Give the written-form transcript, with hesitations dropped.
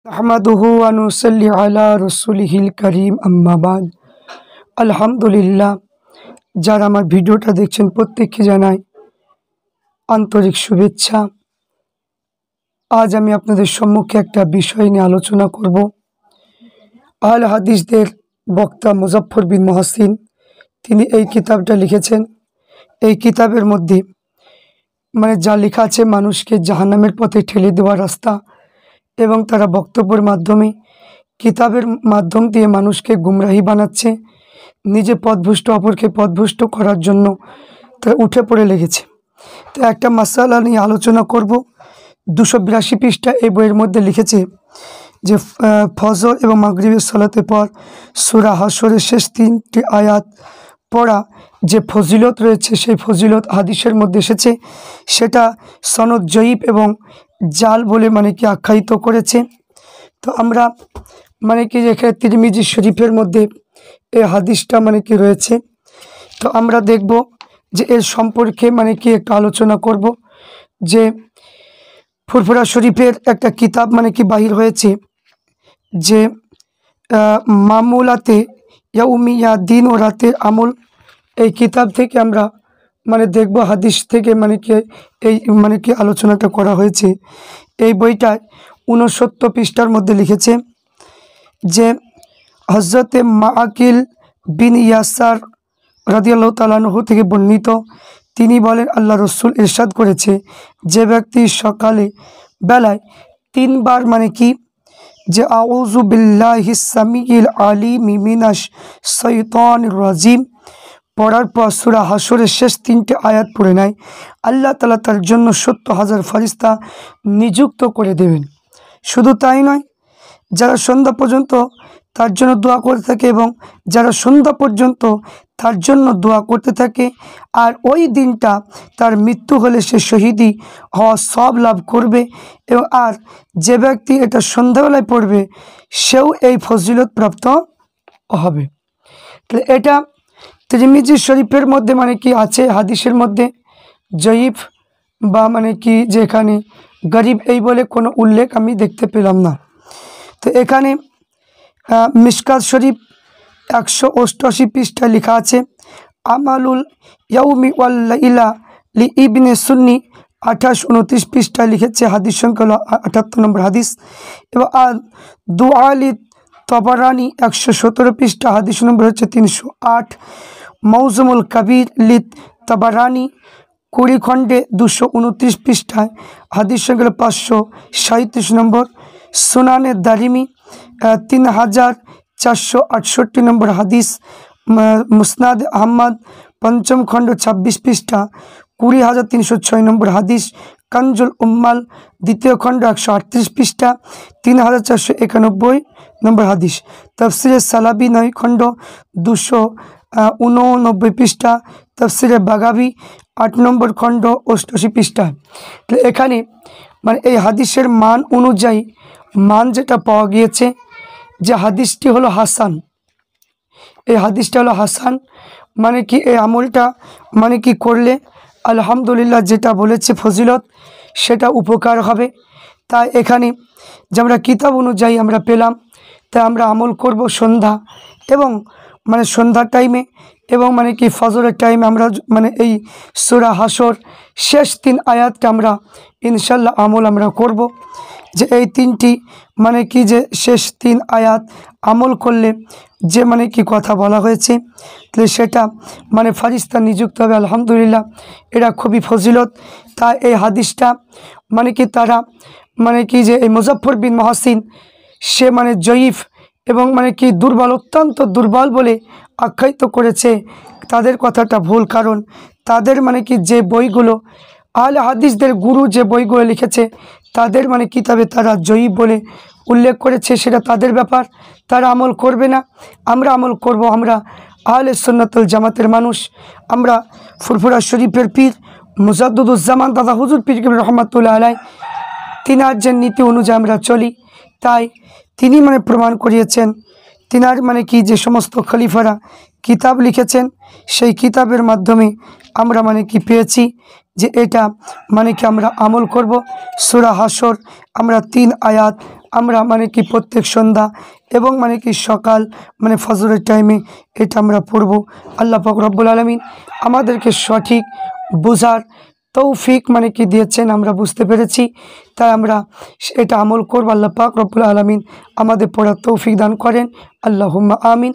আহমাদুহু ওয়া নুসাল্লি আলা রাসূলিহিল কারীম আম্মা বাদ। আলহামদুলিল্লাহ, যারা আমার ভিডিওটা দেখছেন প্রত্যেককে জানাই আন্তরিক শুভেচ্ছা। আজ আমি আপনাদের সম্মুখে একটা বিষয় নিয়ে আলোচনা করব। আহলে হাদিসদের বক্তা মুজাফফর বিন মুহসিন তিনি এই কিতাবটা লিখেছেন। এই কিতাবের মধ্যে যা লেখা আছে মানুষকে জাহান্নামের পথে ঠেলে দেওয়ার রাস্তা, এবং তারা বক্তব্যের মাধ্যমে কিতাবের মাধ্যম দিয়ে মানুষকে গুমরাহি বানাচ্ছে, নিজে পথভ্রষ্ট অপরকে পথভ্রষ্ট করার জন্য তারা উঠে পড়ে লেগেছে। তো একটা মাসালা নিয়ে আলোচনা করব। 282 পৃষ্ঠা এই বইয়ের মধ্যে লিখেছে যে ফজর এবং মাগরিবের সালাতের পর সূরা হাশরের শেষ 3টি আয়াত পড়া যে ফজিলত রয়েছে, সেই ফজিলত হাদিসের মধ্যে এসেছে। সেটা সনদ জয়ীব এবং জাল বলে আখ্যায়িত করেছে। তো আমরা এখানে তিরমিজি শরীফের মধ্যে এই হাদিসটা রয়েছে। তো আমরা দেখব যে এর সম্পর্কে একটু আলোচনা করব। যে ফুরফুরা শরীফের একটা কিতাব বাহির হয়েছে, যে মামুলাতে ইয়াউমিয়া, দিন ও রাতের আমল। এই কিতাব থেকে আমরা দেখব হাদিস থেকে এই আলোচনাটা করা হয়েছে। এই বইটায় 69 পৃষ্ঠার মধ্যে লিখেছে যে হযরতে মাআকিল বিন ইয়াসার রাদিয়াল্লাহু তাআলা আনহু থেকে বর্ণিত, তিনি বলেন, আল্লাহ রসুল ইরশাদ করেছে, যে ব্যক্তি সকালে বেলায় 3 বার যে আউযু বিল্লাহিস সামিউল আলিম মিনাশ শাইতানির রাজিম পড়ার পর সূরা হাশরের শেষ 3টে আয়াত পড়ে নেয়, আল্লাহ তাআলা তার জন্য 70,000 ফেরেশতা নিযুক্ত করে দেবেন। শুধু তাই নয়, যারা সন্ধ্যা পর্যন্ত তার জন্য দোয়া করতে থাকে এবং যারা সন্ধ্যা পর্যন্ত তার জন্য দোয়া করতে থাকে, আর ওই দিনটা তার মৃত্যু হলে সে শহীদি হওয়া সব লাভ করবে। এবং আর যে ব্যক্তি এটা সন্ধ্যাবেলায় পড়বে সেও এই ফজিলত প্রাপ্ত হবে। তাহলে এটা তিরমিজি শরীফের মধ্যে আছে, হাদিসের মধ্যে জয়ীফ বা যেখানে গরিব এই বলে কোনো উল্লেখ আমি দেখতে পেলাম না। তো এখানে মিশকাত শরীফ 188 পৃষ্ঠায় লেখা আছে, আমালুল ইয়াউমি ওয়াল লাইলা লি ইবনে সুন্নি 28-29 পৃষ্ঠায় লিখেছে। হাদিস সংখ্যা হলো 78 নম্বর হাদিস। এবং দুআলি তবরানি 117 পৃষ্ঠা, হাদিস নম্বর হচ্ছে 308। মৌজুমুল কবির লিত তবরানি 20 খণ্ডে 229 পৃষ্ঠায়, হাদিস সংখ্যা 537 নম্বর। সুনানে দারিমি 3468 নম্বর হাদিস। মুসনাদ আহমদ 5ম খণ্ড 26 পৃষ্ঠা 20306 নম্বর হাদিস। কানজুল উম্মাল 2য় খণ্ড 138 পৃষ্ঠা 3491 নম্বর হাদিস। তাফসিরে সালাবি 9 খণ্ড 289 পৃষ্ঠা। তাফসিরে বাগাবি 8 নম্বর খণ্ড 88 পৃষ্ঠা। এখানে এই হাদিসের মান অনুযায়ী যেটা পাওয়া গিয়েছে, যে হাদিসটি হলো হাসান। এই হাদিসটা হলো হাসান, এই আমলটা করলে আলহামদুলিল্লাহ যেটা বলেছে ফজিলত সেটা উপকার হবে। তাই এখানে যে আমরা কিতাব অনুযায়ী আমরা পেলাম, তাই আমরা আমল করব সন্ধ্যা এবং সন্ধ্যার টাইমে এবং ফজরের টাইমে আমরা এই সূরা হাশর শেষ 3 আয়াতকে আমরা ইনশাল্লাহ আমল আমরা করব। যে এই 3টি যে শেষ 3 আয়াত আমল করলে যে কথা বলা হয়েছে, তাহলে সেটা ফারিস্তা নিযুক্ত হবে। আলহামদুলিল্লাহ, এটা খুবই ফজিলত। তাই এই হাদিসটা তারা যে এই মুজাফফর বিন মুহসিন সে জয়ীফ এবং দুর্বল, অত্যন্ত দুর্বল বলে আখ্যায়িত করেছে। তাদের কথাটা ভুল, কারণ তাদের যে বইগুলো আহলে হাদিসদের গুরু যে বইগুলো লিখেছে, তাদের কিতাবে তারা জয়ীফ বলে উল্লেখ করেছে। সেটা তাদের ব্যাপার, তারা আমল করবে না, আমরা আমল করব। আমরা আহলে সুন্নাত ওয়াল জামাতের মানুষ। আমরা ফুরফুরা শরীফের পীর মুজাদ্দুদুজ্জামান দাদা হুজুর পীর রহমাতুল্লাহ আলাইহি তিনার যে নীতি অনুযায়ী আমরা চলি। তাই তিনি প্রমাণ করিয়েছেন, তিনার যে সমস্ত খলিফারা কিতাব লিখেছেন, সেই কিতাবের মাধ্যমে আমরা পেয়েছি যে এটা আমরা আমল করব। সূরা হাশর আমরা 3 আয়াত আমরা মানে কি প্রত্যেক সন্ধ্যা এবং মানে কি সকাল মানে ফজরের টাইমে এটা আমরা পড়ব। আল্লাহ পাক রব্বুল আলামিন আমাদেরকে সঠিক বোঝার তৌফিক মানে কি দিয়েছেন, আমরা বুঝতে পেরেছি, তাই আমরা এটা আমল করব। আল্লাহ পাক রব্বুল আলামিন আমাদের পড়ার তৌফিক দান করেন। আল্লাহুম্মা আমিন।